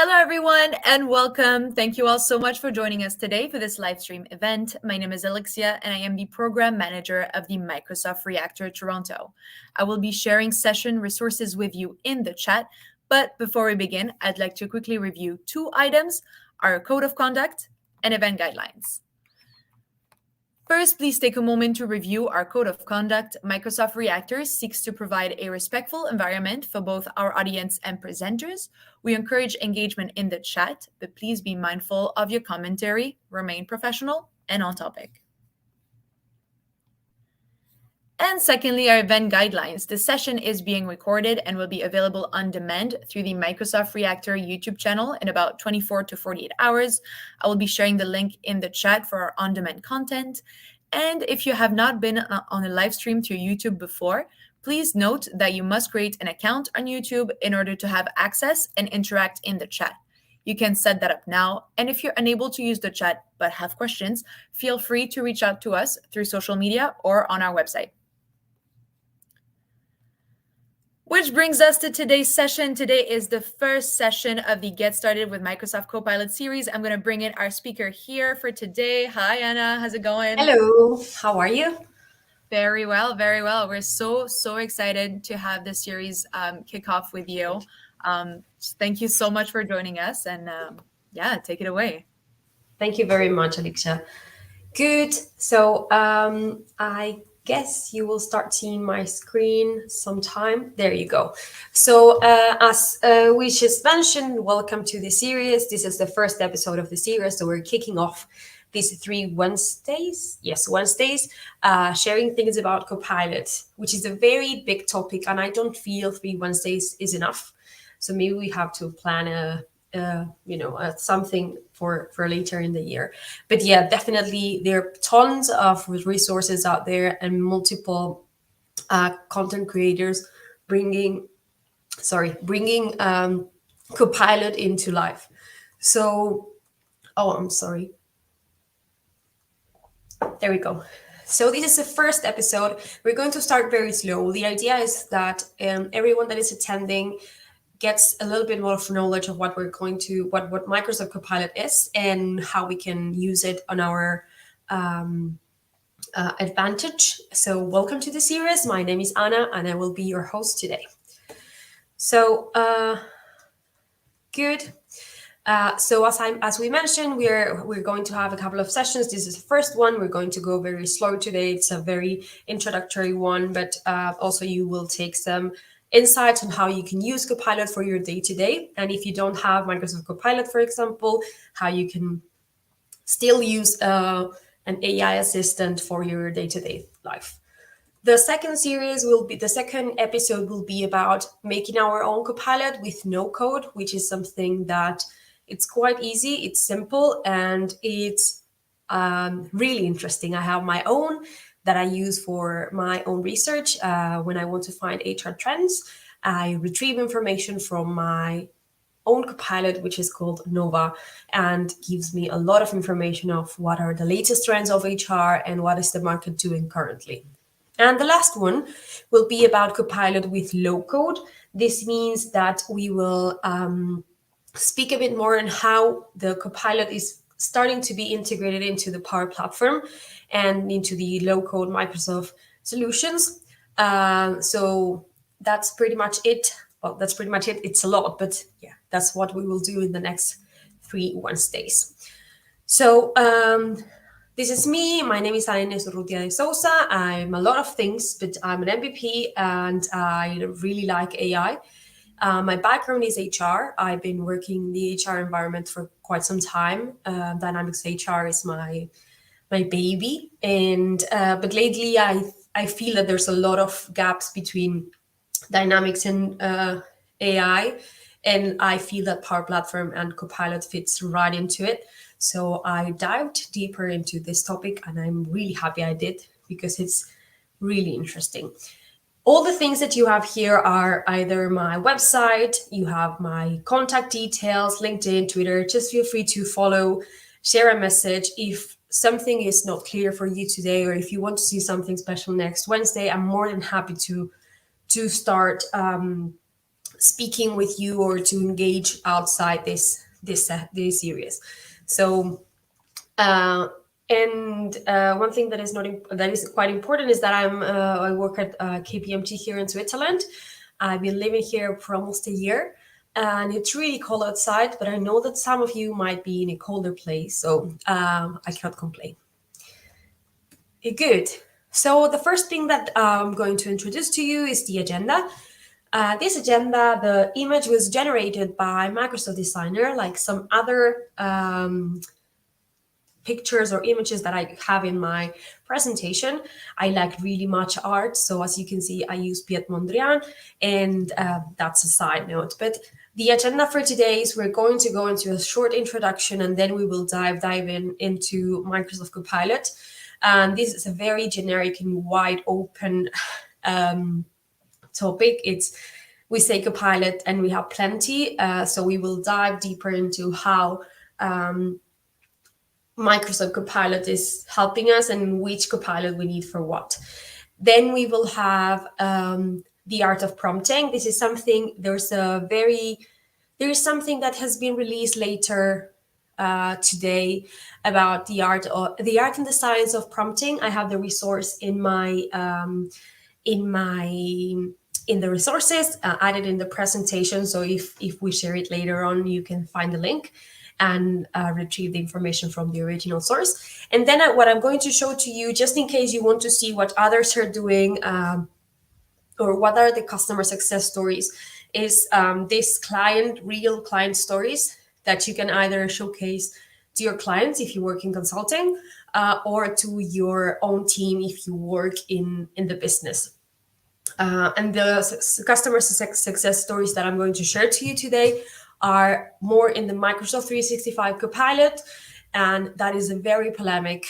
Hello, everyone, and welcome. Thank you all so much for joining us today for this live stream event. My name is Alexia, and I am the Program Manager of the Microsoft Reactor Toronto. I will be sharing session resources with you in the chat, but before we begin, I'd like to quickly review two items, our Code of Conduct and Event Guidelines. First, please take a moment to review our Code of Conduct. Microsoft Reactor seeks to provide a respectful environment for both our audience and presenters. We encourage engagement in the chat, but please be mindful of your commentary, remain professional and on topic. And secondly, our event guidelines. The session is being recorded and will be available on demand through the Microsoft Reactor YouTube channel in about 24 to 48 hours. I will be sharing the link in the chat for our on-demand content. And if you have not been on a live stream to YouTube before, please note that you must create an account on YouTube in order to have access and interact in the chat. You can set that up now. And if you're unable to use the chat but have questions, feel free to reach out to us through social media or on our website. Which brings us to today's session. Today is the first session of the Get Started with Microsoft Copilot series. I'm going to bring in our speaker here for today. Hi, Anna. How's it going? Hello. How are you? Very well, very well. We're so excited to have this series kick off with you. Thank you so much for joining us. And yeah, take it away. Thank you very much, Alexia. Good. So I guess you will start seeing my screen sometime. There you go. So as we just mentioned, welcome to the series. This is the first episode of the series. So we're kicking off these 3 Wednesdays. Yes, Wednesdays, sharing things about Copilot, which is a very big topic. And I don't feel 3 Wednesdays is enough. So maybe we have to plan something for later in the year. But yeah, definitely there are tons of resources out there and multiple content creators bringing Copilot into life. So, I'm sorry. There we go. So this is the first episode. We're going to start very slow. The idea is that everyone that is attending gets a little bit more of knowledge of what Microsoft Copilot is and how we can use it on our advantage. So welcome to the series. My name is Anna and I will be your host today. So good. So as we mentioned, we're going to have a couple of sessions. This is the first one. We're going to go very slow today. It's a very introductory one, but also you will take some insights on how you can use Copilot for your day-to-day. And if you don't have Microsoft Copilot, for example, how you can still use an AI assistant for your day-to-day life. The second episode will be about making our own Copilot with no code, which is something that it's quite easy, it's simple, and it's really interesting. I have my own that I use for my own research. When I want to find HR trends, I retrieve information from my own Copilot, which is called Nova, and gives me a lot of information of what are the latest trends of HR and what is the market doing currently. And the last one will be about Copilot with low code. This means that we will speak a bit more on how the Copilot is starting to be integrated into the Power Platform and into the low-code Microsoft solutions. So that's pretty much it. Well, that's pretty much it. It's a lot, but yeah, that's what we will do in the next 3 Wednesdays. So this is me. My name is Ana Urrutia de Sousa. I'm a lot of things, but I'm an MVP and I really like AI. My background is HR. I've been working in the HR environment for quite some time. Dynamics HR is my baby, and but lately I feel that there's a lot of gaps between Dynamics and AI, and I feel that Power Platform and Copilot fits right into it. So I dived deeper into this topic, and I'm really happy I did because it's really interesting. All the things that you have here are either my website, you have my contact details, LinkedIn, Twitter. Just feel free to follow, share a message. If something is not clear for you today, or if you want to see something special next Wednesday, I'm more than happy to start speaking with you or to engage outside this series. So one thing that is quite important is that I work at KPMG here in Switzerland. I've been living here for almost a year, and it's really cold outside. But I know that some of you might be in a colder place, so I cannot complain. Good. So the first thing that I'm going to introduce to you is the agenda. This agenda, the image was generated by Microsoft Designer, like some other pictures or images that I have in my presentation. I like really much art. So as you can see, I use Piet Mondrian, and that's a side note. But the agenda for today is we're going to go into a short introduction, and then we will dive into Microsoft Copilot. And this is a very generic and wide open topic. We say Copilot and we have plenty. So we will dive deeper into how Microsoft Copilot is helping us and which Copilot we need for what. Then we will have the art of prompting. This is something, there is something that has been released later today about the art and the science of prompting. I have the resource in the resources added in the presentation. So if we share it later on, you can find the link and retrieve the information from the original source. And then what I'm going to show to you, just in case you want to see what others are doing or what are the customer success stories, is this real client stories that you can either showcase to your clients if you work in consulting or to your own team if you work in the business. And the customer success stories that I'm going to share to you today are more in the Microsoft 365 Copilot, and that is a very polemic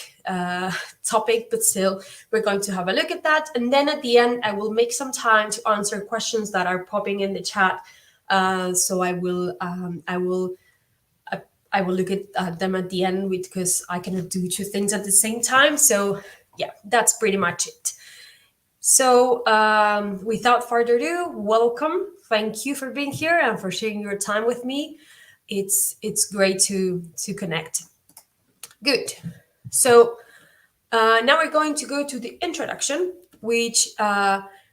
topic, but still we're going to have a look at that. And then at the end, I will make some time to answer questions that are popping in the chat. So I will look at them at the end because I cannot do two things at the same time. So yeah, that's pretty much it. So without further ado, welcome. Thank you for being here and for sharing your time with me. It's great to connect. Good. So now we're going to go to the introduction, which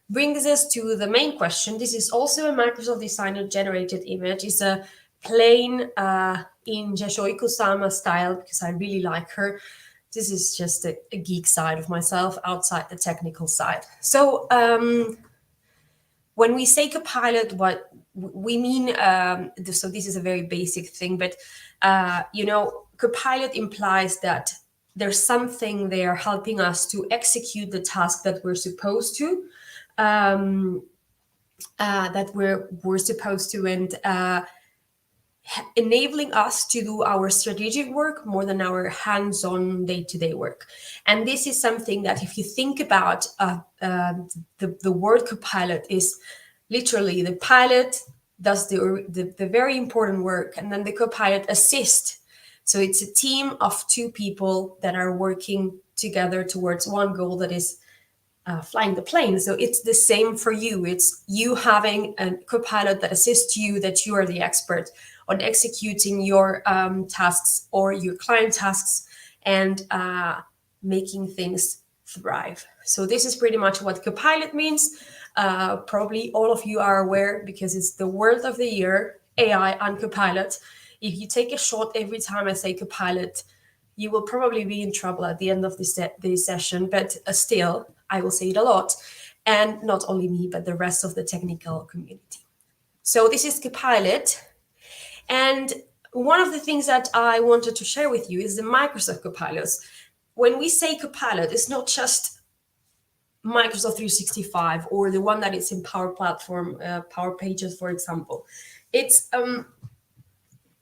brings us to the main question. This is also a Microsoft Designer generated image. It's a plain in Yasoi Kusama style because I really like her. This is just a geek side of myself outside the technical side. So when we say Copilot, what we mean, so this is a very basic thing, but Copilot implies that there's something there helping us to execute the task that we're supposed to, and enabling us to do our strategic work more than our hands-on day-to-day work. And this is something that if you think about the word Copilot is literally the pilot does the very important work, and then the Copilot assists. So it's a team of two people that are working together towards one goal, that is flying the plane. So it's the same for you. It's you having a Copilot that assists you, that you are the expert on executing your tasks or your client tasks and making things thrive. So this is pretty much what Copilot means. Probably all of you are aware because it's the word of the year, AI and Copilot. If you take a shot every time I say Copilot, you will probably be in trouble at the end of this session, but still, I will say it a lot. And not only me, but the rest of the technical community. So this is Copilot. And one of the things that I wanted to share with you is the Microsoft Copilots. When we say Copilot, it's not just Microsoft 365 or the one that is in Power Platform, Power Pages, for example. It's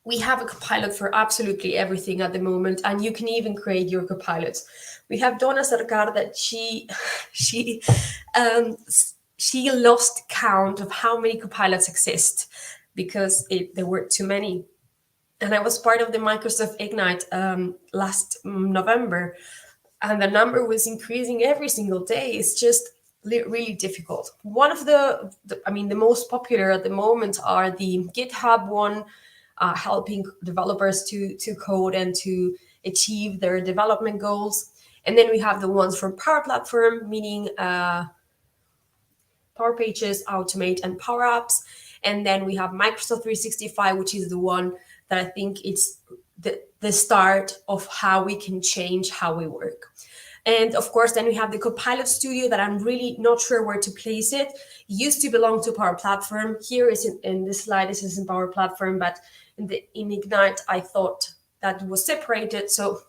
we have a Copilot for absolutely everything at the moment, and you can even create your Copilots. We have Donna Sarkar that she lost count of how many Copilots exist because there were too many. And I was part of the Microsoft Ignite last November, and the number was increasing every single day. It's just really difficult. One of the most popular at the moment are the GitHub one, helping developers to code and to achieve their development goals. And then we have the ones from Power Platform, meaning Power Pages, Automate, and Power Apps. And then we have Microsoft 365, which is the one that I think it's the start of how we can change how we work. And of course, then we have the Copilot Studio that I'm really not sure where to place it. It used to belong to Power Platform. Here is in this slide, this is in Power Platform, but in Ignite, I thought that was separated. So,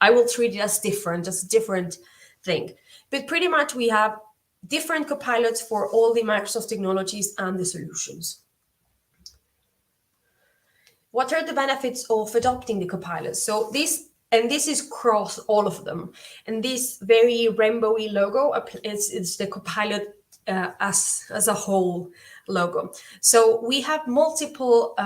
I will treat it as a different thing. But pretty much we have different copilots for all the Microsoft technologies and the solutions. What are the benefits of adopting the copilots? So this is across all of them. And this very rainbowy logo is the Copilot as a whole logo. So we have multiple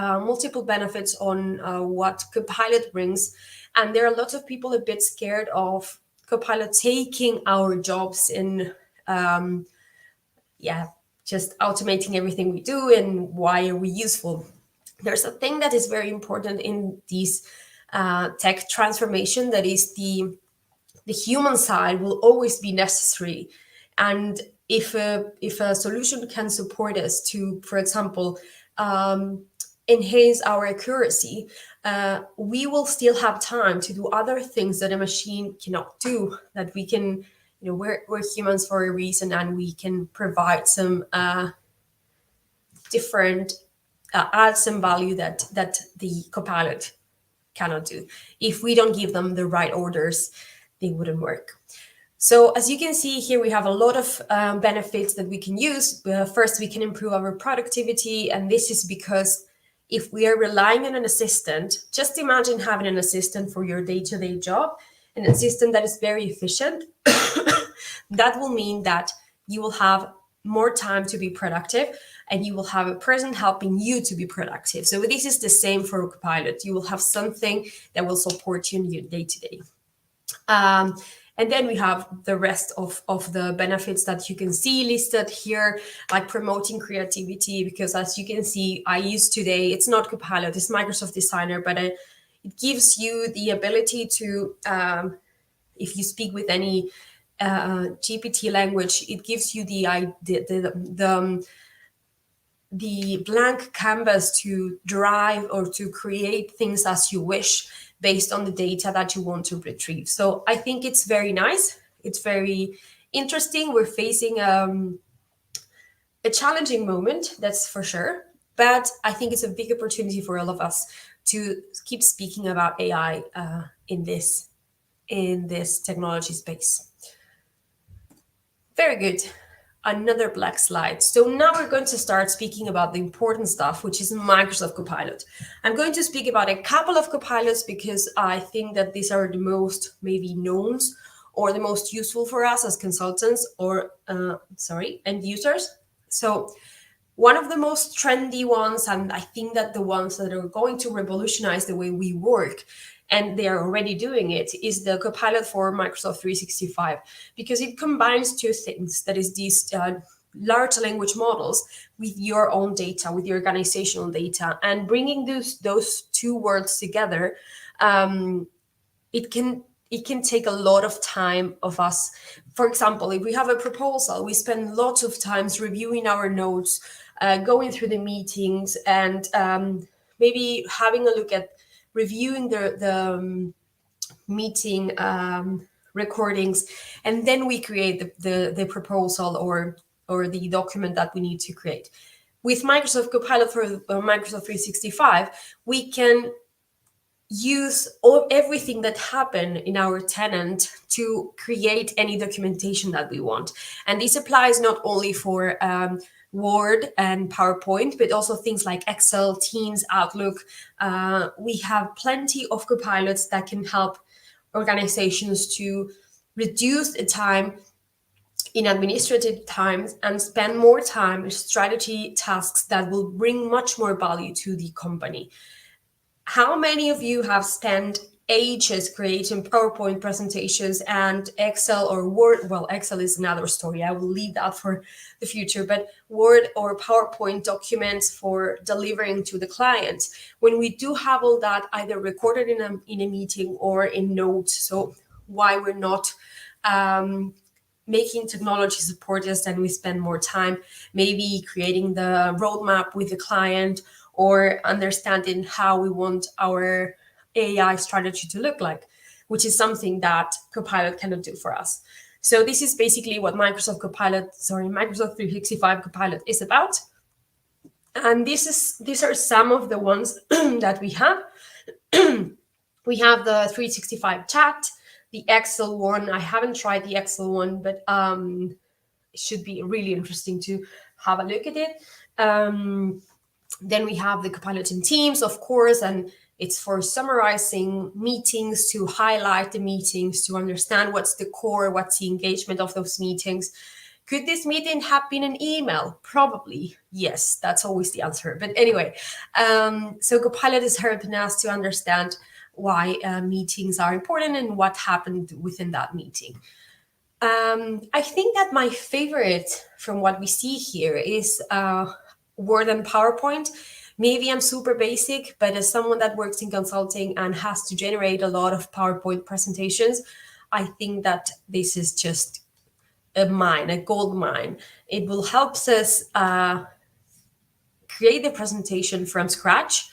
benefits on what Copilot brings. And there are lots of people a bit scared of Copilot taking our jobs in just automating everything we do, and why are we useful? There's a thing that is very important in these tech transformation, that is the human side will always be necessary. And if a solution can support us to, for example, enhance our accuracy, we will still have time to do other things that a machine cannot do, that we can, we're humans for a reason, and we can provide some different, add some value that the Copilot cannot do. If we don't give them the right orders, they wouldn't work. So as you can see here, we have a lot of benefits that we can use. First, we can improve our productivity. And this is because if we are relying on an assistant, just imagine having an assistant for your day-to-day job, an assistant that is very efficient. That will mean that you will have more time to be productive, and you will have a person helping you to be productive. So this is the same for Copilot. You will have something that will support you in your day-to-day. And then we have the rest of the benefits that you can see listed here, like promoting creativity, because as you can see, I use today, it's not Copilot, it's Microsoft Designer, but it gives you the ability to, if you speak with any GPT language, it gives you the blank canvas to drive or to create things as you wish, based on the data that you want to retrieve. So I think it's very nice. It's very interesting. We're facing a challenging moment, that's for sure. But I think it's a big opportunity for all of us to keep speaking about AI in this technology space. Very good. Another black slide. So now we're going to start speaking about the important stuff, which is Microsoft Copilot. I'm going to speak about a couple of Copilots because I think that these are the most maybe known or the most useful for us as consultants or, end users. So one of the most trendy ones, and I think that the ones that are going to revolutionize the way we work, and they are already doing it, is the Copilot for Microsoft 365, because it combines two things. That is these large language models with your own data, with your organizational data, and bringing those two worlds together. It can take a lot of time of us. For example, if we have a proposal, we spend lots of times reviewing our notes, going through the meetings, and maybe having a look at reviewing the meeting recordings, and then we create the proposal or the document that we need to create. With Microsoft Copilot for Microsoft 365, we can use everything that happened in our tenant to create any documentation that we want. And this applies not only for Word and PowerPoint, but also things like Excel, Teams, Outlook. We have plenty of copilots that can help organizations to reduce the time in administrative time and spend more time in strategy tasks that will bring much more value to the company. How many of you have spent ages creating PowerPoint presentations and Excel or Word. Well, Excel is another story. I will leave that for the future, but Word or PowerPoint documents for delivering to the client. When we do have all that either recorded in a meeting or in notes, so why we're not making technology support us, and we spend more time maybe creating the roadmap with the client or understanding how we want our AI strategy to look like, which is something that Copilot cannot do for us. So this is basically what Microsoft 365 Copilot is about. And these are some of the ones that we have. We have the 365 chat, the Excel one. I haven't tried the Excel one, but it should be really interesting to have a look at it. Then we have the Copilot in Teams, of course, and it's for summarizing meetings, to highlight the meetings, to understand what's the core, what's the engagement of those meetings. Could this meeting have been an email? Probably, yes, that's always the answer. But anyway, so Copilot is helping us to understand why meetings are important and what happened within that meeting. I think that my favorite from what we see here is Word and PowerPoint. Maybe I'm super basic, but as someone that works in consulting and has to generate a lot of PowerPoint presentations, I think that this is just a gold mine. It will help us create the presentation from scratch,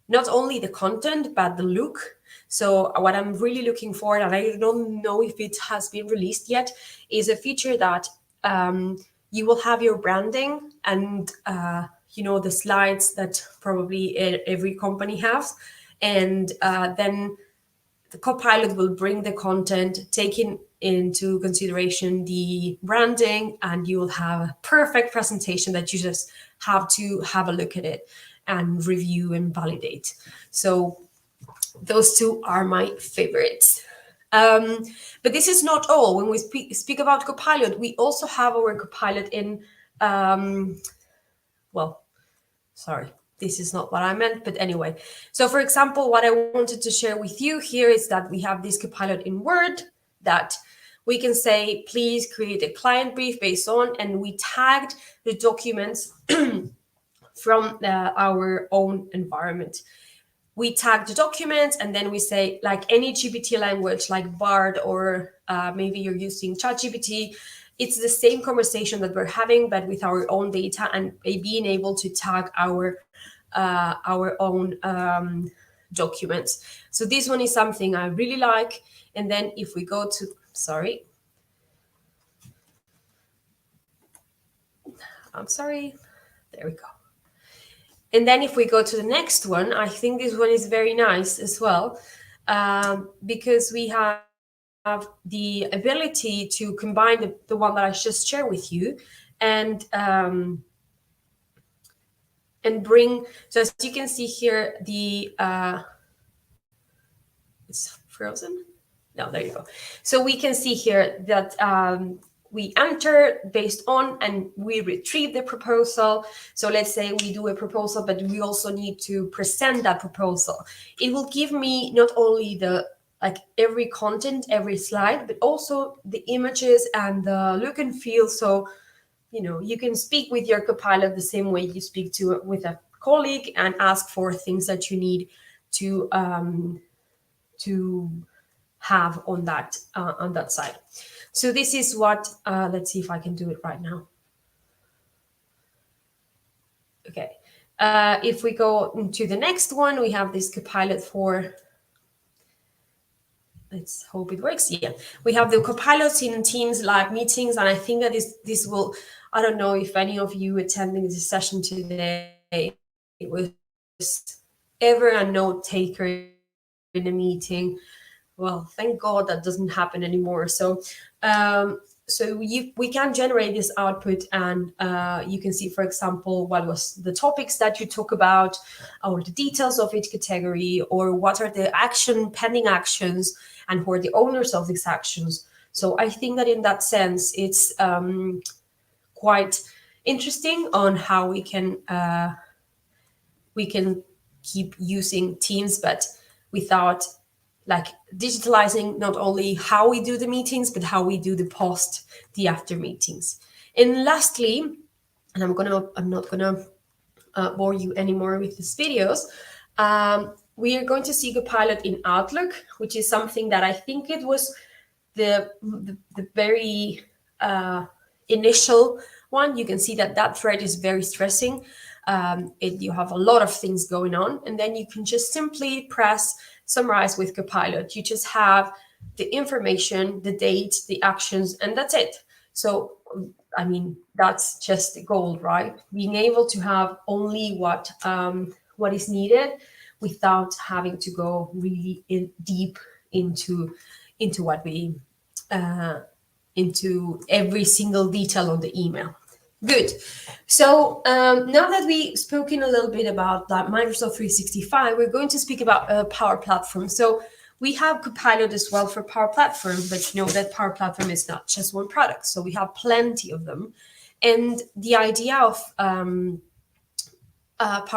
not only the content, but the look. So what I'm really looking for, and I don't know if it has been released yet, is a feature that you will have your branding and the slides that probably every company has, and then the Copilot will bring the content, taking into consideration the branding, and you will have a perfect presentation that you just have to have a look at it and review and validate. So those two are my favorites. But this is not all. When we speak about Copilot, we also have our Copilot in, sorry, this is not what I meant, but anyway. So for example, what I wanted to share with you here is that we have this Copilot in Word that we can say, please create a client brief based on, and we tagged the documents from our own environment. We tag the documents, and then we say, like any GPT language, like Bard, or maybe you're using ChatGPT, it's the same conversation that we're having, but with our own data, and being able to tag our own documents. So this one is something I really like. And then if we go to, there we go. And then if we go to the next one, I think this one is very nice as well, because we have the ability to combine the one that I just shared with you and bring, so as you can see here, it's frozen. No, there you go. So we can see here that we enter based on, and we retrieve the proposal. So let's say we do a proposal, but we also need to present that proposal. It will give me not only every content, every slide, but also the images and the look and feel. So, you can speak with your Copilot the same way you speak with a colleague and ask for things that you need to have on that side. So this is what, let's see if I can do it right now. Okay. If we go to the next one, we have this Copilot for, let's hope it works. Yeah, we have the Copilot in Teams live meetings, and I think that this will, I don't know if any of you attending this session today was ever a note taker in a meeting. Well, thank God that doesn't happen anymore. So we can generate this output, and you can see, for example, what was the topics that you talk about, or the details of each category, or what are the pending actions, and who are the owners of these actions. So I think that in that sense, it's quite interesting on how we can keep using Teams, but without like digitalizing not only how we do the meetings, but how we do the after meetings. And lastly, and I'm not gonna bore you anymore with these videos. We are going to see Copilot in Outlook, which is something that I think it was the very initial one. You can see that thread is very stressing. You have a lot of things going on, and then you can just simply press summarize with Copilot. You just have the information, the date, the actions, and that's it. So, I mean, that's just the goal, right? Being able to have only what is needed without having to go really deep into what we into every single detail on the email. Good. So now that we've spoken a little bit about that Microsoft 365, we're going to speak about Power Platform. So we have Copilot as well for Power Platform, but you know that Power Platform is not just one product. So we have plenty of them. And the idea of Power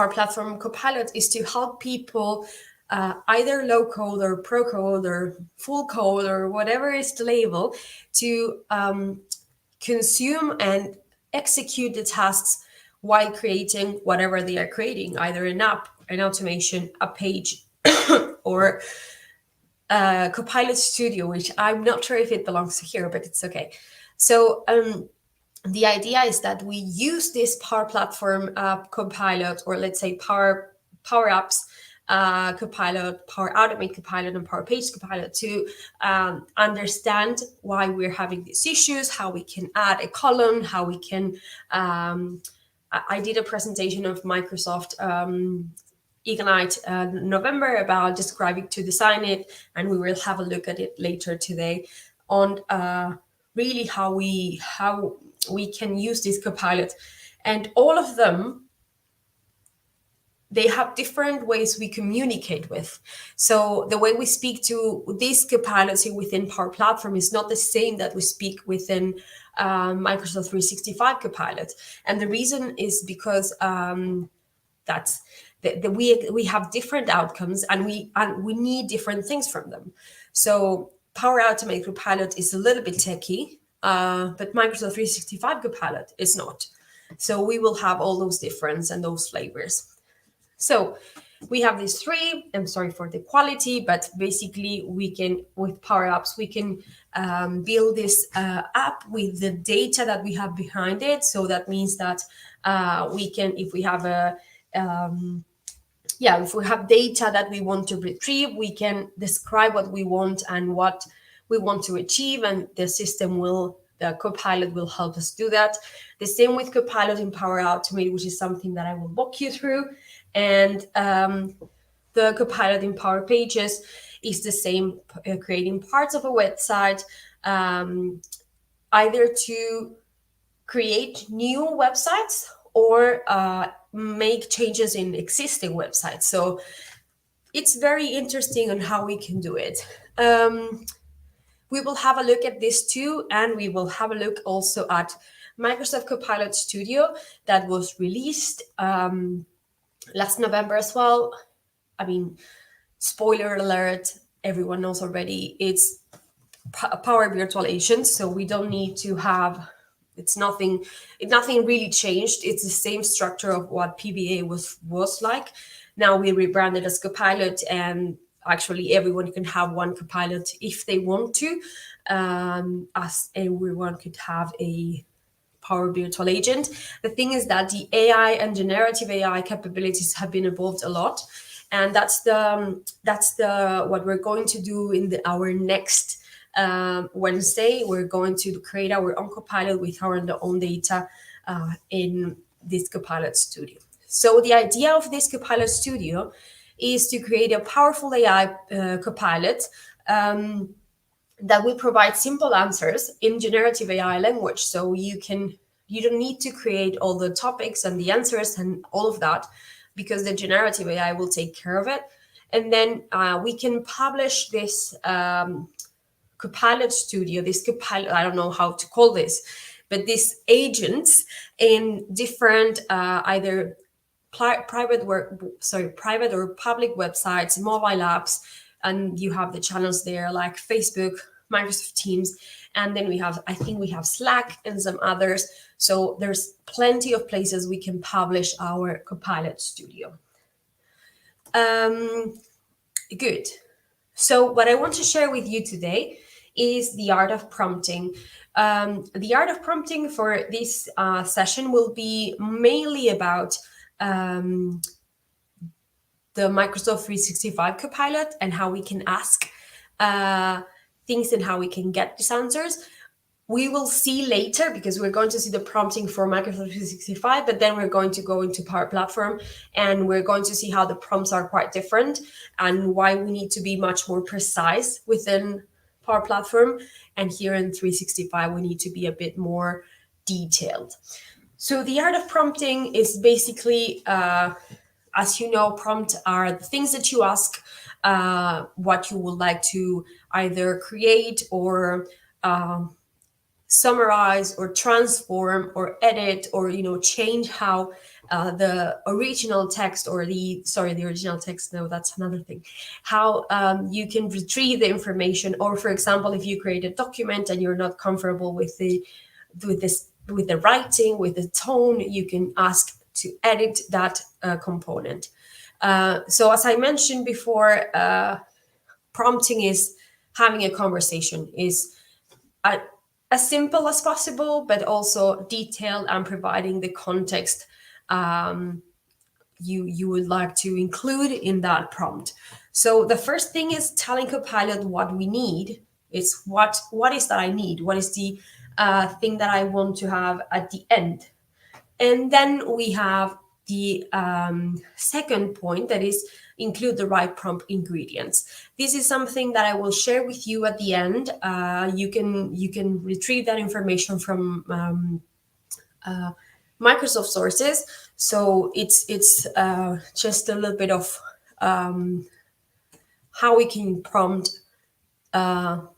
Platform Copilot is to help people either low code or pro code or full code or whatever is the label to consume and execute the tasks while creating whatever they are creating, either an app, an automation, a page, or Copilot Studio, which I'm not sure if it belongs here, but it's okay. So the idea is that we use this Power Platform Copilot, or let's say Power Apps Copilot, Power Automate Copilot, and Power Page Copilot to understand why we're having these issues, how we can add a column, how we can. I did a presentation of Microsoft Ignite November about describing to design it, and we will have a look at it later today on really how we can use this Copilot, and all of them. They have different ways we communicate with. So the way we speak to this Copilot within Power Platform is not the same that we speak within Microsoft 365 Copilot. And the reason is because that's we have different outcomes, and we need different things from them. So Power Automate Copilot is a little bit techy, but Microsoft 365 Copilot is not. So we will have all those differences and those flavors. So we have these three. I'm sorry for the quality, but basically we can, with Power Apps, we can build this app with the data that we have behind it. So that means that we can, if we have if we have data that we want to retrieve, we can describe what we want and what we want to achieve, and the Copilot will help us do that. The same with Copilot in Power Automate, which is something that I will walk you through. And the Copilot in Power Pages is the same, creating parts of a website, either to create new websites or make changes in existing websites. So it's very interesting on how we can do it. We will have a look at this too, and we will have a look also at Microsoft Copilot Studio that was released last November as well. I mean, spoiler alert, everyone knows already, it's Power Virtual Agent, so we don't need to have, nothing really changed. It's the same structure of what PVA was like. Now we rebranded as Copilot, and actually everyone can have one Copilot if they want to, as everyone could have a Power Virtual Agent. The thing is that the AI and generative AI capabilities have been evolved a lot, and that's what we're going to do in our next Wednesday. We're going to create our own Copilot with our own data in this Copilot Studio. So the idea of this Copilot Studio is to create a powerful AI Copilot that will provide simple answers in generative AI language. So you don't need to create all the topics and the answers and all of that, because the generative AI will take care of it. And then we can publish this Copilot Studio, this Copilot, I don't know how to call this, but these agents in different either private or public websites, mobile apps, and you have the channels there like Facebook, Microsoft Teams, and then I think we have Slack and some others. So there's plenty of places we can publish our Copilot Studio. Good. So what I want to share with you today is the art of prompting. The art of prompting for this session will be mainly about the Microsoft 365 Copilot and how we can ask things and how we can get these answers. We will see later, because we're going to see the prompting for Microsoft 365, but then we're going to go into Power Platform and we're going to see how the prompts are quite different and why we need to be much more precise within Power Platform. And here in 365, we need to be a bit more detailed. So the art of prompting is basically, as you know, prompt are the things that you ask, what you would like to either create or summarize or transform or edit or change how the original text or the original text, no, that's another thing, how you can retrieve the information. Or for example, if you create a document and you're not comfortable with the writing, with the tone, you can ask to edit that component. So as I mentioned before, prompting is having a conversation, is as simple as possible, but also detailed and providing the context you would like to include in that prompt. So the first thing is telling Copilot what we need. It's what is that I need? What is the thing that I want to have at the end? And then we have the second point, that is include the right prompt ingredients. This is something that I will share with you at the end. You can retrieve that information from Microsoft sources. So it's just a little bit of how we can prompt to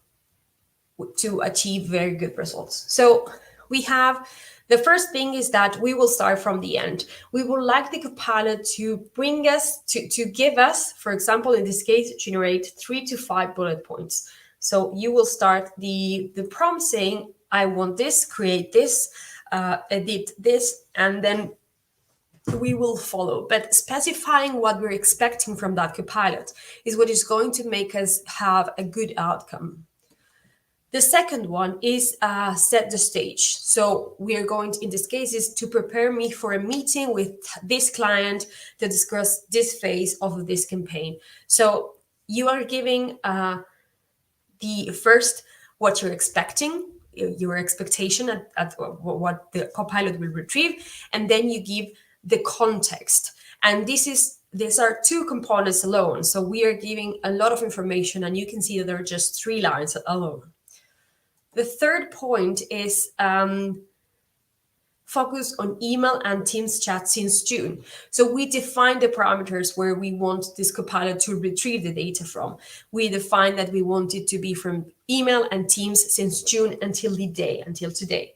achieve very good results. So we have the first thing is that we will start from the end. We would like the Copilot to bring us to give us, for example, in this case, generate 3 to 5 bullet points. So you will start the prompt saying, I want this, create this, edit this, and then we will follow. But specifying what we're expecting from that Copilot is what is going to make us have a good outcome. The second one is set the stage. So we are going to, in this case, is to prepare me for a meeting with this client to discuss this phase of this campaign. So you are giving the first what you're expecting, your expectation at what the Copilot will retrieve, and then you give the context. And these are 2 components alone. So we are giving a lot of information, and you can see that there are just 3 lines alone. The third point is focus on email and Teams chat since June. So we define the parameters where we want this Copilot to retrieve the data from. We define that we want it to be from email and Teams since June until today.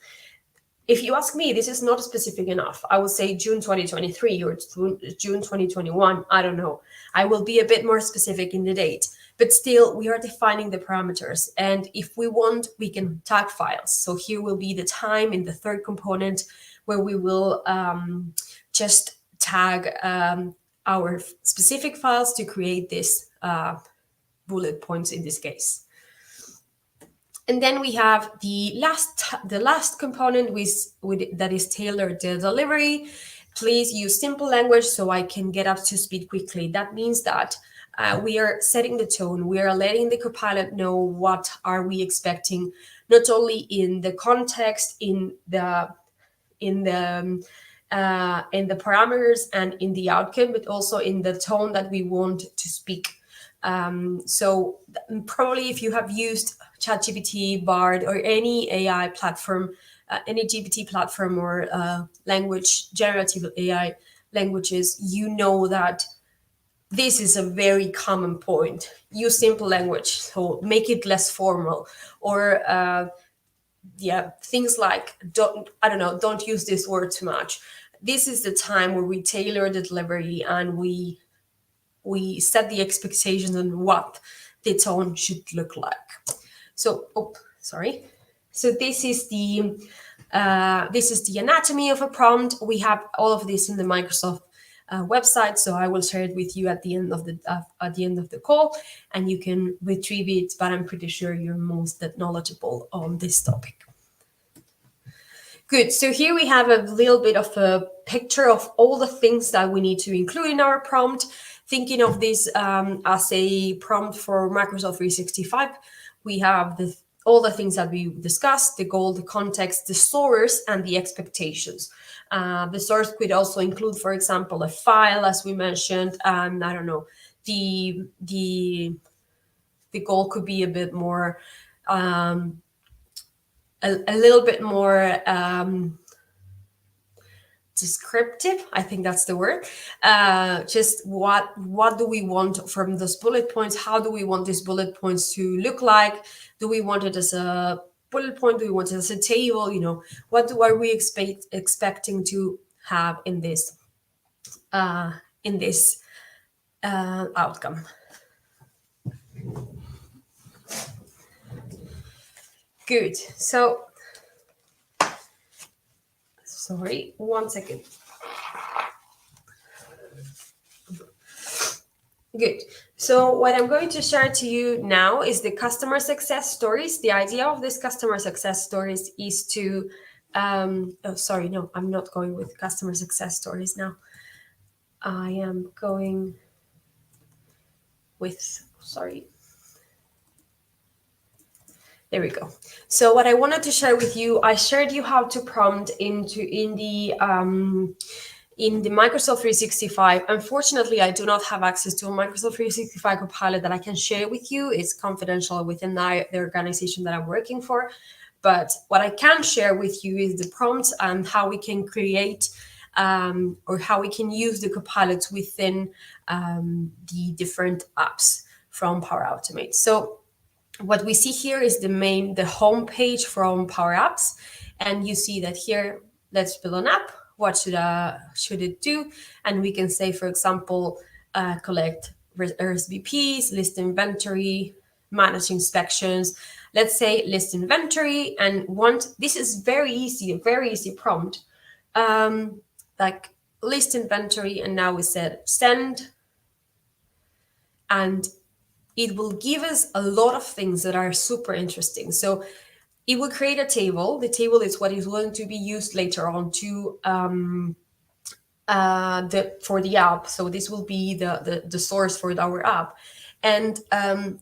If you ask me, this is not specific enough. I would say June 2023 or June 2021. I don't know. I will be a bit more specific in the date. But still, we are defining the parameters. And if we want, we can tag files. So here will be the time in the third component where we will just tag our specific files to create this bullet points in this case. And then we have the last component that is tailored to delivery. Please use simple language so I can get up to speed quickly. That means that we are setting the tone. We are letting the Copilot know what are we expecting, not only in the context, in the parameters and in the outcome, but also in the tone that we want to speak. So probably if you have used ChatGPT, Bard, or any AI platform, any GPT platform or generative AI languages, you know that this is a very common point. Use simple language, so make it less formal, or things like don't use this word too much. This is the time where we tailor the delivery and we we set the expectations on what the tone should look like. So, So this is the anatomy of a prompt. We have all of this in the Microsoft website, so I will share it with you at the end of the call, and you can retrieve it. But I'm pretty sure you're most knowledgeable on this topic. Good. So here we have a little bit of a picture of all the things that we need to include in our prompt. Thinking of this as a prompt for Microsoft 365, we have all the things that we discussed: the goal, the context, the source, and the expectations. The source could also include, for example, a file, as we mentioned, and I don't know, the goal could be a bit more, a little bit more descriptive. I think that's the word. Just what do we want from those bullet points? How do we want these bullet points to look like? Do we want it as a bullet point? Do we want it as a table? What are we expecting to have in this outcome? Good. So, sorry, 1 second. Good. So what I'm going to share to you now is the customer success stories. The idea of this customer success stories is to, I'm not going with customer success stories now. I am going with, there we go. So what I wanted to share with you, I shared you how to prompt in the Microsoft 365. Unfortunately, I do not have access to a Microsoft 365 Copilot that I can share with you. It's confidential within the organization that I'm working for. But what I can share with you is the prompts and how we can create or how we can use the Copilots within the different apps from Power Automate. So what we see here is the home page from Power Apps. And you see that here, let's build an app. What should it do? And we can say, for example, collect RSVPs, list inventory, manage inspections. Let's say list inventory, and this is very easy, a very easy prompt. Like list inventory, and now we said send, and it will give us a lot of things that are super interesting. So it will create a table. The table is what is going to be used later on to for the app. So this will be the source for our app. And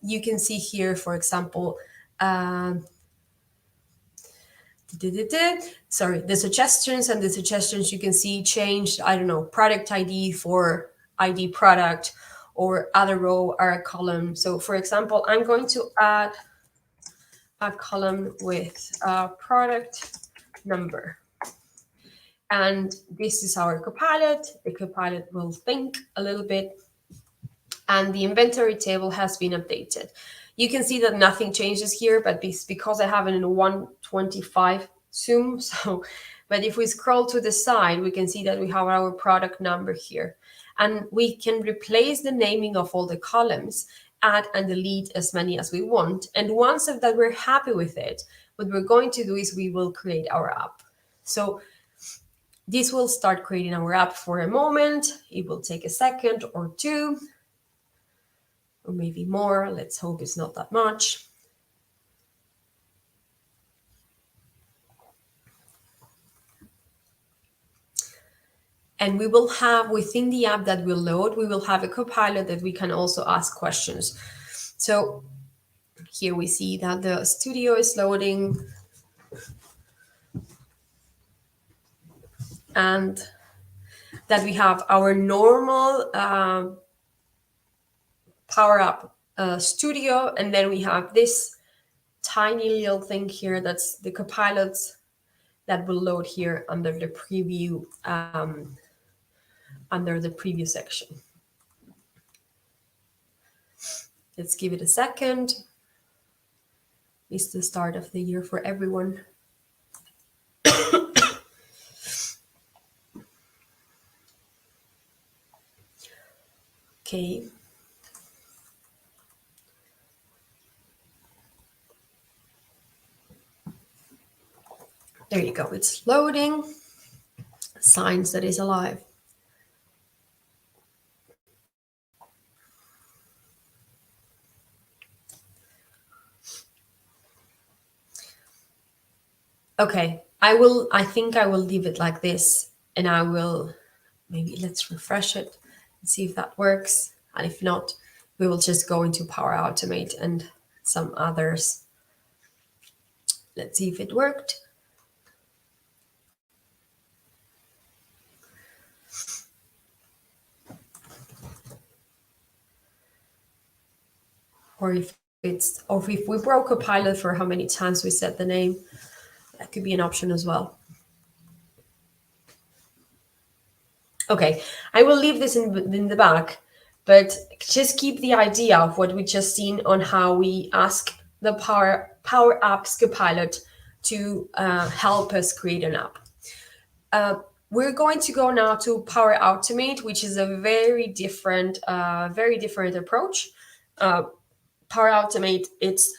you can see here, for example, the suggestions, and the suggestions you can see changed, I don't know, product ID for ID product, or other row or a column. So for example, I'm going to add a column with product number. And this is our Copilot. The Copilot will think a little bit, and the inventory table has been updated. You can see that nothing changes here, but because I have it in a 125 zoom. But if we scroll to the side, we can see that we have our product number here. And we can replace the naming of all the columns, add and delete as many as we want. And once that we're happy with it, what we're going to do is we will create our app. So this will start creating our app for a moment. It will take a second or two, or maybe more. Let's hope it's not that much. And we will have, within the app that will load, we will have a Copilot that we can also ask questions. So here we see that the studio is loading. And that we have our normal Power App Studio. And then we have this tiny little thing here. That's the Copilots that will load here under the preview section. Let's give it a second. It's the start of the year for everyone. Okay, There you go. It's loading. Signs that is alive. Okay, I think I will leave it like this, and I will, maybe let's refresh it and see if that works. And if not, we will just go into Power Automate and some others. Let's see if it worked. Or if we broke Copilot for how many times we said the name, that could be an option as well. Okay, I will leave this in the back, but just keep the idea of what we just seen on how we ask the Power Apps Copilot to help us create an app. We're going to go now to Power Automate, which is a very different approach. Power Automate, it's,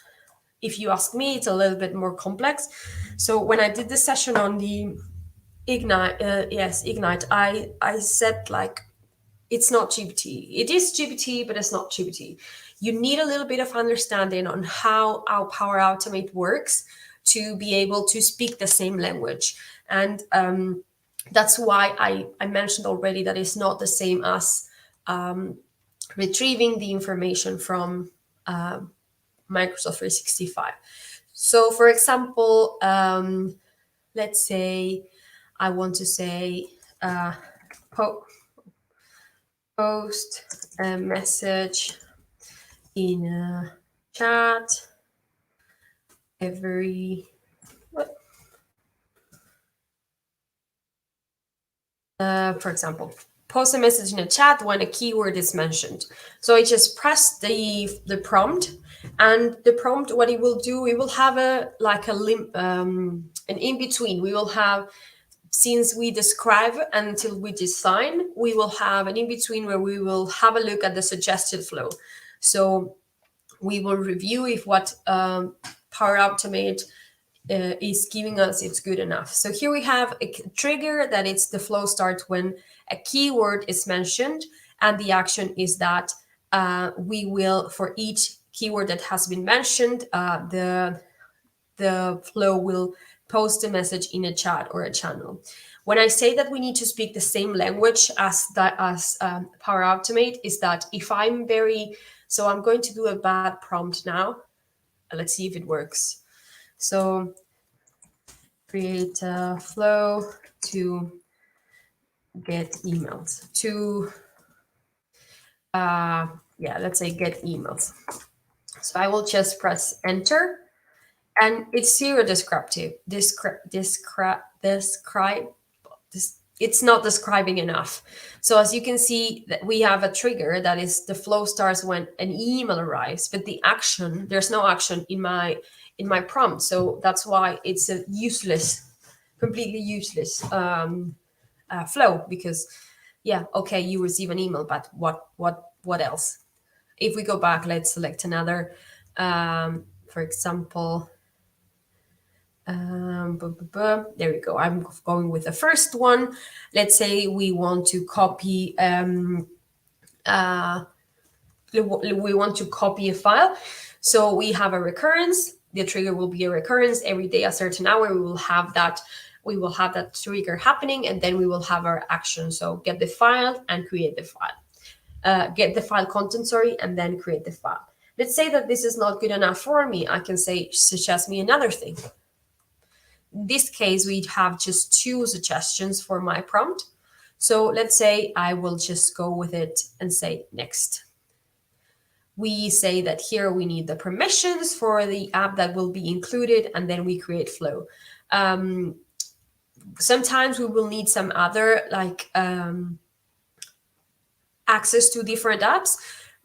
if you ask me, it's a little bit more complex. So when I did the session on the Ignite, I said, like, it's not GPT. It is GPT, but it's not GPT. You need a little bit of understanding on how our Power Automate works to be able to speak the same language. And that's why I mentioned already that it's not the same as retrieving the information from Microsoft 365. So, for example, let's say I want to say post a message in a chat every for example, post a message in a chat when a keyword is mentioned. So I just press the prompt, and the prompt, what it will do, we will have an in between. We will have, since we describe until we design, we will have an in between where we will have a look at the suggested flow. So we will review if what Power Automate is giving us, it's good enough. So here we have a trigger that it's the flow starts when a keyword is mentioned, and the action is that we will, for each keyword that has been mentioned, the flow will post a message in a chat or a channel. When I say that we need to speak the same language as Power Automate, is that if I'm so I'm going to do a bad prompt now. Let's see if it works. So create a flow to get emails let's say get emails. So I will just press enter, and it's zero descriptive. It's not describing enough. So as you can see, that we have a trigger that is the flow starts when an email arrives, but the action, there's no action in my prompt. So that's why it's a completely useless flow, because okay, you receive an email, but what else? If we go back, let's select another, for example, there we go. I'm going with the first one. Let's say we want to copy a file. So we have a recurrence. The trigger will be a recurrence every day, a certain hour. We will have that trigger happening, and then we will have our action. So get the file and create the file. Get the file content, and then create the file. Let's say that this is not good enough for me. I can say, suggest me another thing. In this case, we have just 2 suggestions for my prompt. So let's say I will just go with it and say next. We say that here we need the permissions for the app that will be included, and then we create flow. Sometimes we will need some other, like access to different apps.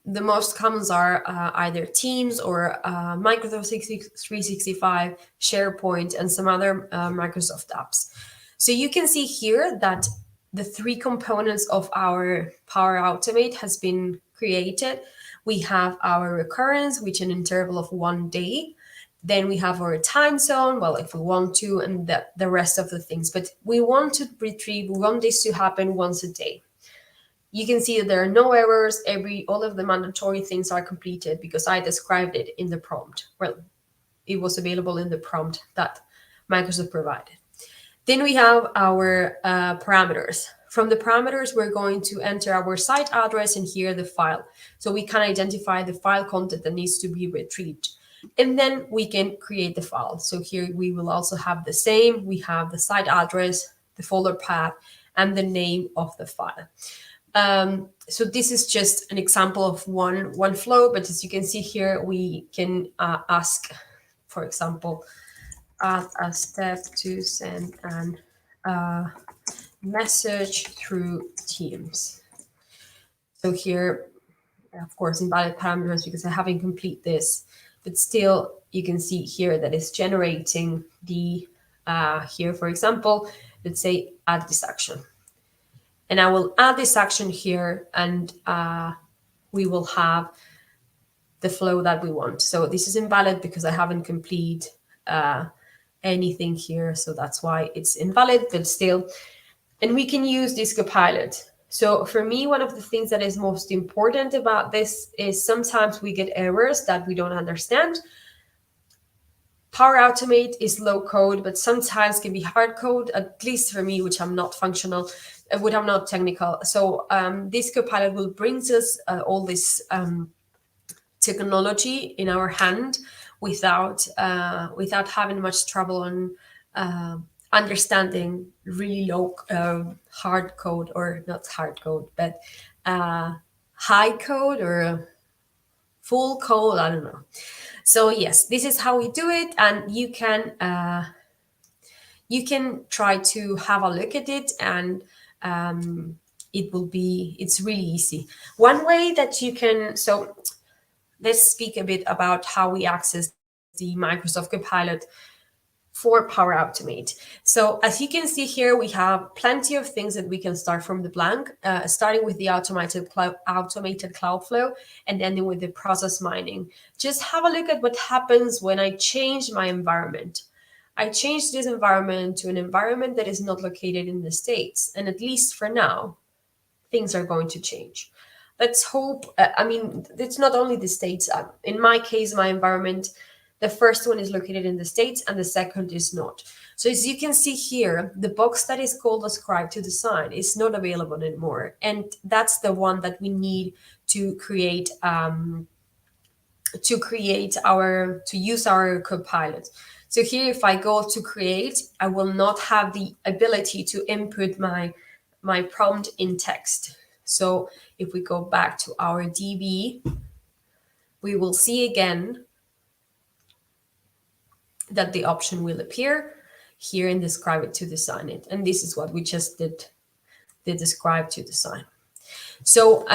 The most commons are either Teams or Microsoft 365, SharePoint, and some other Microsoft apps. So you can see here that the 3 components of our Power Automate has been created. We have our recurrence, which is an interval of 1 day, Then we have our time zone, well, if we want to, and the rest of the things. But we want to retrieve, we want this to happen once a day. You can see that there are no errors. All of the mandatory things are completed because I described it in the prompt. Well, it was available in the prompt that Microsoft provided. Then we have our parameters. From the parameters, we're going to enter our site address and here the file. So we can identify the file content that needs to be retrieved. And then we can create the file. So here we will also have the same. We have the site address, the folder path, and the name of the file. So this is just an example of one flow, but as you can see here, we can ask, for example, add a step to send an message through Teams. So here, of course, invalid parameters because I haven't complete this, but still you can see here that it's generating the, here, for example, let's say add this action. And I will add this action here and we will have the flow that we want. So this is invalid because I haven't complete anything here. So that's why it's invalid, but still. And we can use this Copilot. So for me, one of the things that is most important about this is sometimes we get errors that we don't understand. Power Automate is low code, but sometimes can be hard code, at least for me, which I'm not functional, which I'm not technical. So this Copilot will bring us all this technology in our hand without having much trouble on understanding really low hard code, or not hard code, but high code or full code, I don't know. So yes, this is how we do it, and you can try to have a look at it, and it's really easy. One way that you can, so let's speak a bit about how we access the Microsoft Copilot for Power Automate. So as you can see here, we have plenty of things that we can start from the blank, starting with the automated cloud flow and ending with the process mining. Just have a look at what happens when I change my environment. I changed this environment to an environment that is not located in the States. And at least for now, things are going to change. Let's hope, it's not only the States. In my case, my environment, the first one is located in the States and the second is not. So as you can see here, the box that is called Ascribe to Design is not available anymore. And that's the one that we need to create, to use our Copilot. So here, if I go to create, I will not have the ability to input my prompt in text. So if we go back to our DB, we will see again that the option will appear here in Describe it to design it. And this is what we just did, the Describe to design. So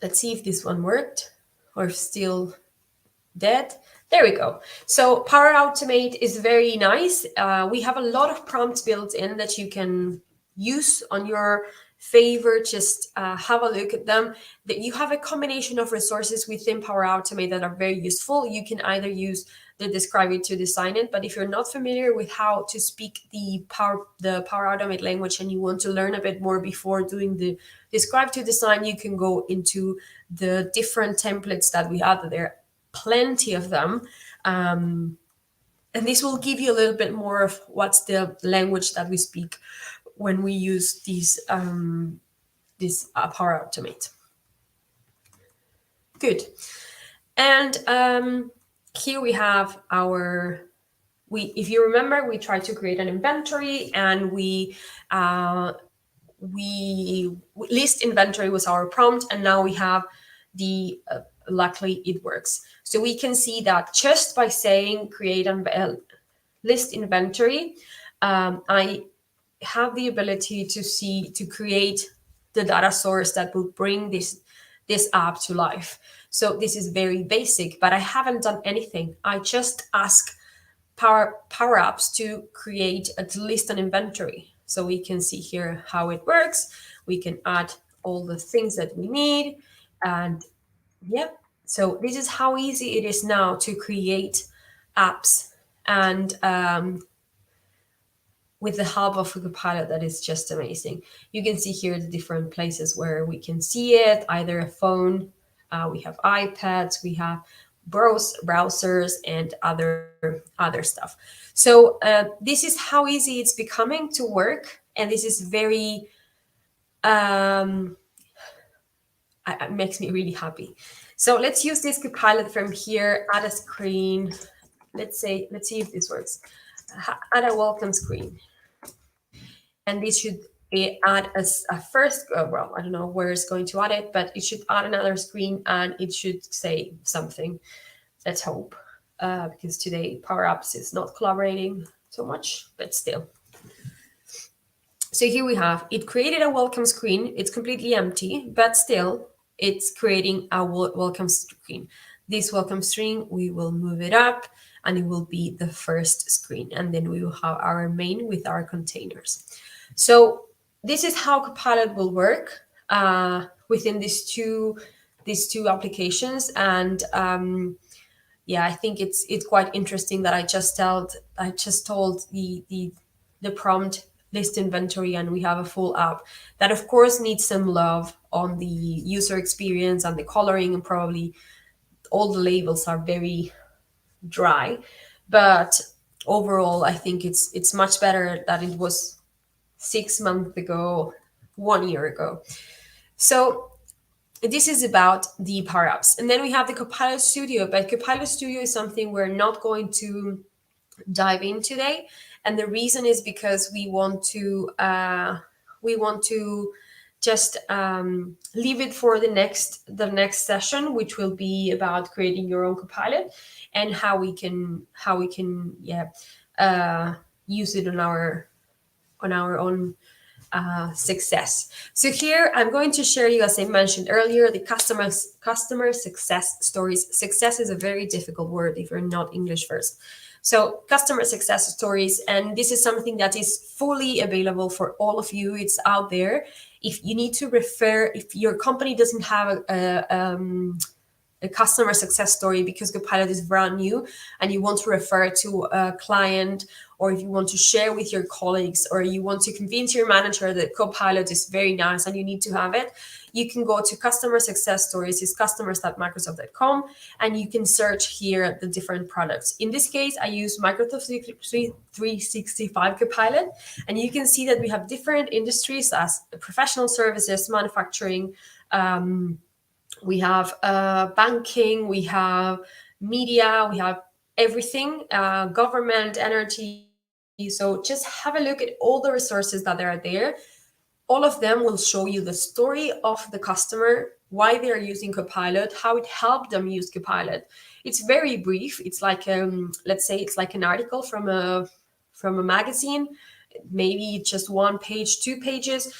let's see if this one worked or still dead. There we go. So Power Automate is very nice. We have a lot of prompts built in that you can use on your favor. Just have a look at them. That you have a combination of resources within Power Automate that are very useful. You can either use the Describe it to design it, but if you're not familiar with how to speak the Power Automate language and you want to learn a bit more before doing the Describe to design, you can go into the different templates that we have. There are plenty of them. And this will give you a little bit more of what's the language that we speak when we use this Power Automate. Good. And here we have if you remember, we tried to create an inventory and we list inventory was our prompt, and now we have the luckily it works. So we can see that just by saying create a list inventory, I have the ability to create the data source that will bring this app to life. So this is very basic, but I haven't done anything. I just ask Power Apps to create at least an inventory. So we can see here how it works. We can add all the things that we need, and yeah, So this is how easy it is now to create apps, and with the help of Copilot, that is just amazing. You can see here the different places where we can see it, either a phone, we have iPads, we have browsers, and other stuff. So this is how easy it's becoming to work, and this is very it makes me really happy. So let's use this Copilot from here, add a screen. Let's see if this works. Add a welcome screen. And this should add a first, well, I don't know where it's going to add it, but it should add another screen and it should say something. Let's hope, because today Power Apps is not collaborating so much, but still. So here we have, it created a welcome screen. It's completely empty, but still it's creating a welcome screen. This welcome screen, we will move it up and it will be the first screen. And then we will have our main with our containers. So this is how Copilot will work within these two applications. And yeah, I think it's quite interesting that I just told the prompt list inventory, and we have a full app that of course needs some love on the user experience and the coloring, and probably all the labels are very dry, but overall I think it's much better than it was 6 months ago, 1 year ago. So this is about the Power Apps. And then we have the Copilot Studio, but Copilot Studio is something we're not going to dive in today. And the reason is because we want to just leave it for the next session, which will be about creating your own Copilot and how we can use it on our own success. So here I'm going to share you, as I mentioned earlier, the customer success stories. Success is a very difficult word if you're not English first. So customer success stories, and this is something that is fully available for all of you. It's out there. If you need to refer, if your company doesn't have a customer success story because Copilot is brand new and you want to refer to a client, or if you want to share with your colleagues, or you want to convince your manager that Copilot is very nice and you need to have it, you can go to customer success stories. It's customers.microsoft.com, and you can search here the different products. In this case, I use Microsoft 365 Copilot, and you can see that we have different industries as professional services, manufacturing, we have banking, we have media, we have everything, government, energy. So just have a look at all the resources that are there. All of them will show you the story of the customer, why they are using Copilot, how it helped them use Copilot. It's very brief. It's like, let's say it's like an article from a magazine, maybe just 1 page, 2 pages.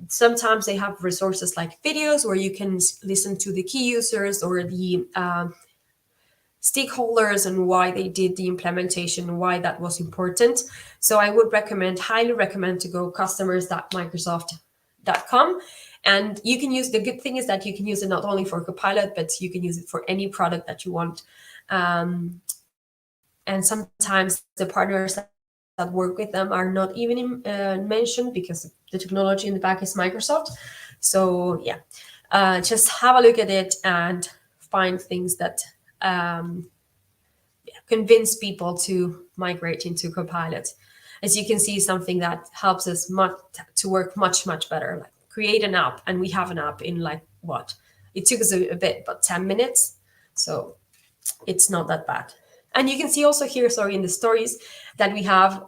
Sometimes they have resources like videos where you can listen to the key users or the stakeholders and why they did the implementation, why that was important. So I would highly recommend to go customers.microsoft.com. And you can use, the good thing is that you can use it not only for Copilot, but you can use it for any product that you want. And sometimes the partners that work with them are not even mentioned because the technology in the back is Microsoft. So yeah, just have a look at it and find things that convince people to migrate into Copilot. As you can see, something that helps us to work much better. Like create an app, and we have an app in like what? It took us a bit, but 10 minutes. So it's not that bad. And you can see also here, in the stories that we have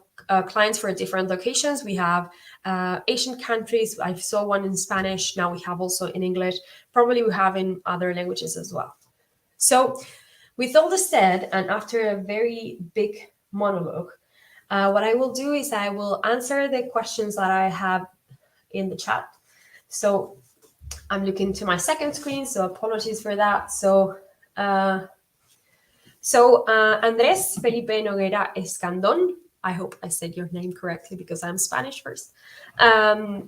clients for different locations. We have Asian countries. I saw one in Spanish. Now we have also in English. Probably we have in other languages as well. So with all this said, and after a very big monologue, what I will do is I will answer the questions that I have in the chat. So I'm looking to my second screen, so apologies for that. So Andrés Felipe Noguera Escandón I hope I said your name correctly because I'm Spanish first.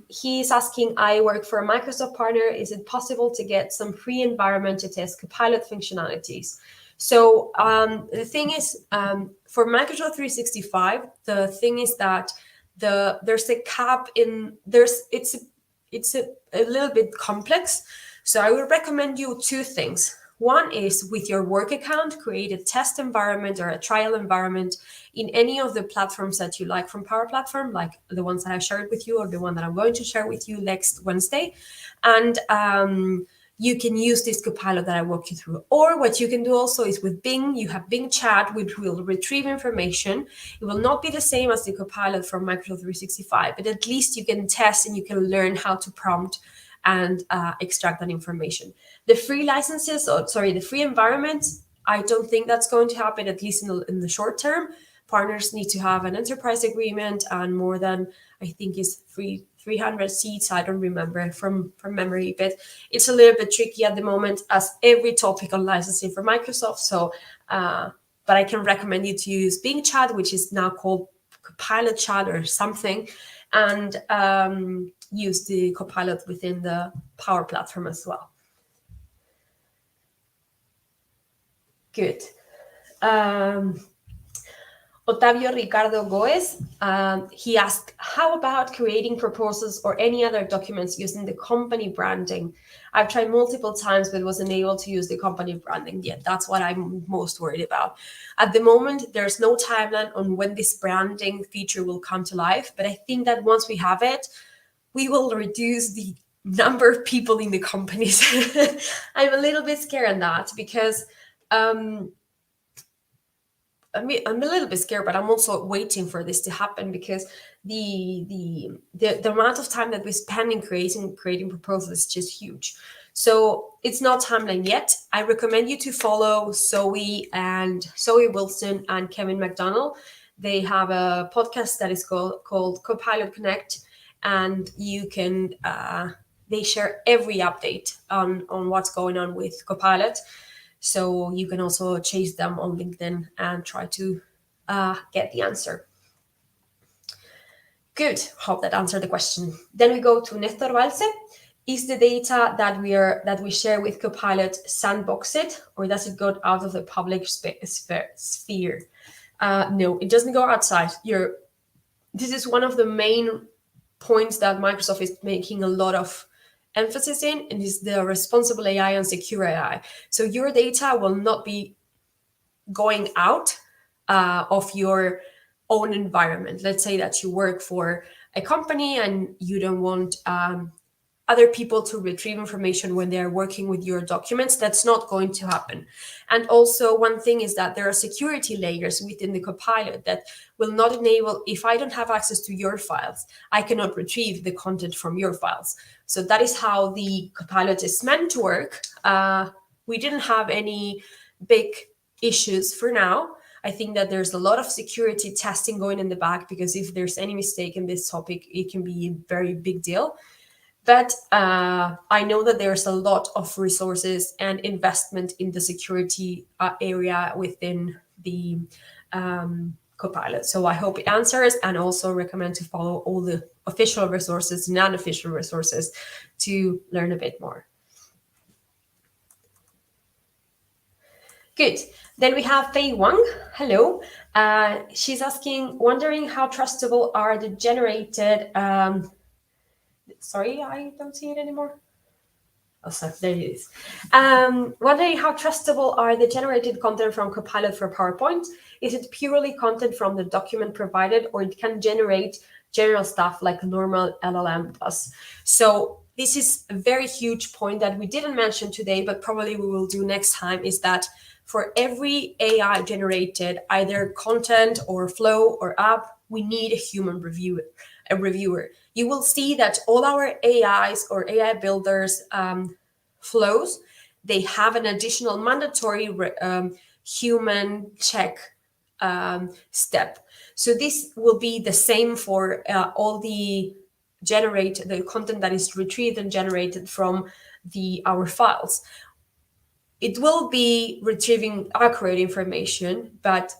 He's asking, I work for a Microsoft partner. Is it possible to get some free environment to test Copilot functionalities? So the thing is, for Microsoft 365, the thing is that there's a cap in it's a little bit complex. So I would recommend you two things. One is with your work account, create a test environment or a trial environment in any of the platforms that you like from Power Platform, like the ones that I shared with you or the one that I'm going to share with you next Wednesday. And you can use this Copilot that I walk you through. Or what you can do also is with Bing, you have Bing Chat, which will retrieve information. It will not be the same as the Copilot from Microsoft 365, but at least you can test and you can learn how to prompt and extract that information. The free licenses, the free environments, I don't think that's going to happen, at least in the short term. Partners need to have an enterprise agreement and more than, I think, is 300 seats. I don't remember from memory, but it's a little bit tricky at the moment as every topic on licensing for Microsoft. So, but I can recommend you to use Bing Chat, which is now called Copilot Chat or something, and use the Copilot within the Power Platform as well. Good. Otavio Ricardo Goes, he asked, how about creating proposals or any other documents using the company branding? I've tried multiple times, but wasn't able to use the company branding yet. That's what I'm most worried about. At the moment, there's no timeline on when this branding feature will come to life, but I think that once we have it, we will reduce the number of people in the companies. I'm a little bit scared on that because I'm a little bit scared, but I'm also waiting for this to happen because the amount of time that we spend in creating proposals is just huge. So it's not timeline yet. I recommend you to follow Zoe Wilson and Kevin McDonald. They have a podcast that is called Copilot Connect, and you can they share every update on what's going on with Copilot. So you can also chase them on LinkedIn and try to get the answer. Good. Hope that answered the question. Then we go to Nestor Valse. Is the data that we share with Copilot sandboxed, or does it go out of the public sphere? No, it doesn't go outside. This is one of the main points that Microsoft is making a lot of emphasis in, and is the responsible AI and secure AI. So your data will not be going out of your own environment. Let's say that you work for a company and you don't want other people to retrieve information when they're working with your documents. That's not going to happen. And also one thing is that there are security layers within the Copilot that will not enable, if I don't have access to your files, I cannot retrieve the content from your files. So that is how the Copilot is meant to work. We didn't have any big issues for now. I think that there's a lot of security testing going in the back, because if there's any mistake in this topic, it can be a very big deal. But I know that there's a lot of resources and investment in the security area within the Copilot. So I hope it answers, and also recommend to follow all the official resources, non-official resources, to learn a bit more. Good. Then we have Fei Wang. Hello. She's wondering how trustable are the generated... sorry, I don't see it anymore. Oh, sorry, there it is. Wondering how trustable are the generated content from Copilot for PowerPoint? Is it purely content from the document provided, or it can generate general stuff like a normal LLM does? So this is a very huge point that we didn't mention today, but probably we will do next time, is that for every AI generated either content or flow or app, we need a human reviewer. You will see that all our AIs or AI builders flows, they have an additional mandatory human check step. So this will be the same for all the content that is retrieved and generated from our files. It will be retrieving accurate information, but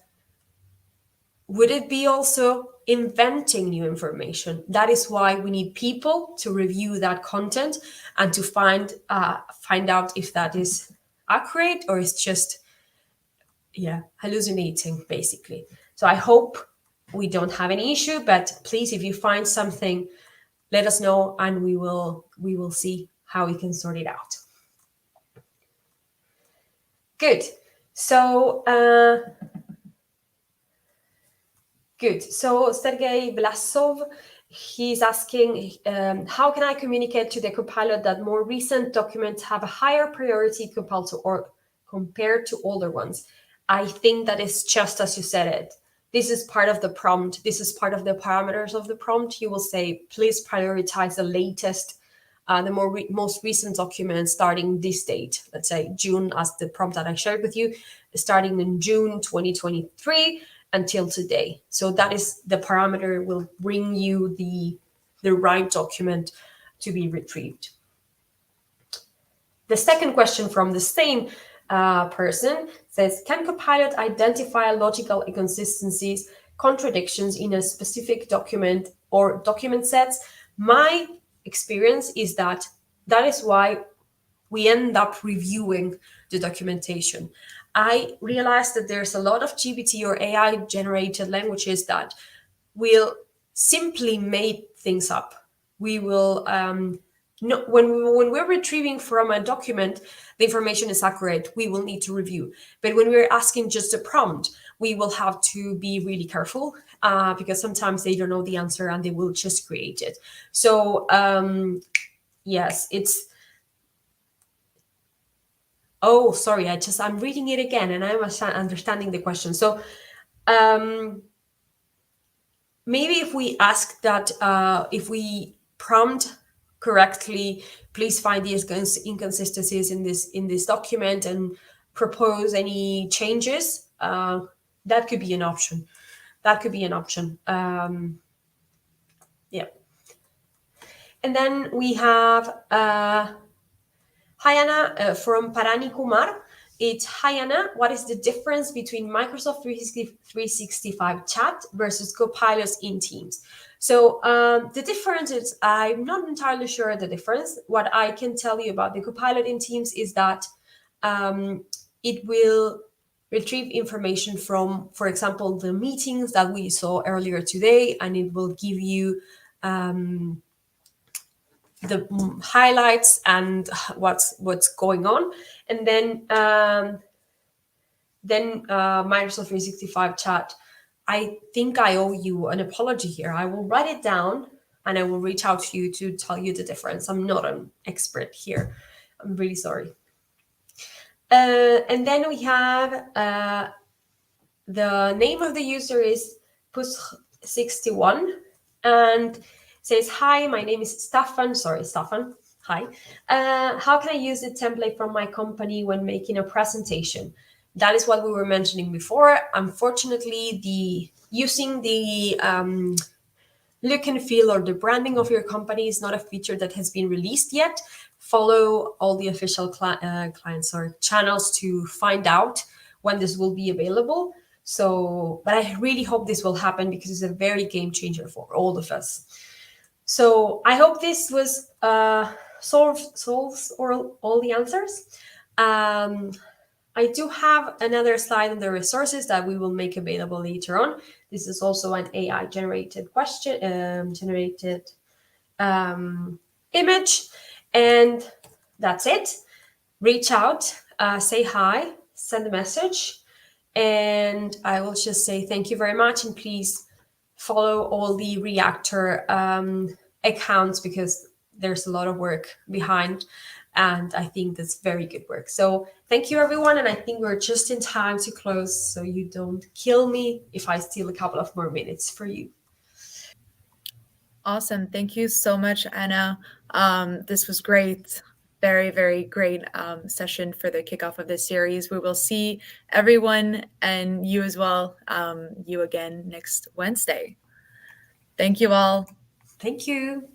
Would it be also inventing new information? That is why we need people to review that content and to find out if that is accurate or it's just hallucinating, basically. So I hope we don't have any issue, but please, if you find something, let us know and we will see how we can sort it out. Good. So Sergey Vlasov, he's asking, how can I communicate to the Copilot that more recent documents have a higher priority compared to older ones? I think that is just as you said it. This is part of the prompt. This is part of the parameters of the prompt. You will say, please prioritize the latest, the most recent documents starting this date. Let's say June, as the prompt that I shared with you, starting in June 2023 until today. So that is the parameter will bring you the right document to be retrieved. The second question from the same person says, can Copilot identify logical inconsistencies, contradictions in a specific document or document sets? My experience is that is why we end up reviewing the documentation. I realized that there's a lot of GPT or AI generated languages that will simply make things up. We will when we're retrieving from a document, the information is accurate, we will need to review. But when we're asking just a prompt, we will have to be really careful because sometimes they don't know the answer and they will just create it. So yes, it's. Oh, sorry, I'm reading it again and I'm understanding the question. So maybe if we ask that, if we prompt correctly, please find these inconsistencies in this document and propose any changes, that could be an option. Yeah. And then we have hi Anna from Parani Kumar. It's, hi Anna, what is the difference between Microsoft 365 chat versus Copilot in Teams? So the difference is, I'm not entirely sure the difference. What I can tell you about the Copilot in Teams is that it will retrieve information from, for example, the meetings that we saw earlier today, and it will give you the highlights and what's going on. And then Microsoft 365 chat, I think I owe you an apology here. I will write it down and I will reach out to you to tell you the difference. I'm not an expert here. I'm really sorry. And then we have the name of the user is Push61 and says, hi, my name is Staffan. Sorry, Staffan. Hi. How can I use the template from my company when making a presentation? That is what we were mentioning before. Unfortunately, using the look and feel or the branding of your company is not a feature that has been released yet. Follow all the official clients or channels to find out when this will be available. So, but I really hope this will happen because it's a very game changer for all of us. So I hope this was solves all the answers. I do have another slide on the resources that we will make available later on. This is also an AI generated image, and that's it. Reach out, say hi, send a message, and I will just say thank you very much, and please follow all the Reactor accounts because there's a lot of work behind, and I think that's very good work. So thank you, everyone, and I think we're just in time to close, so you don't kill me if I steal a couple of more minutes for you. Awesome. Thank you so much, Anna. This was great. Very, very great session for the kickoff of this series. We will see everyone and you as well, you again next Wednesday. Thank you all. Thank you.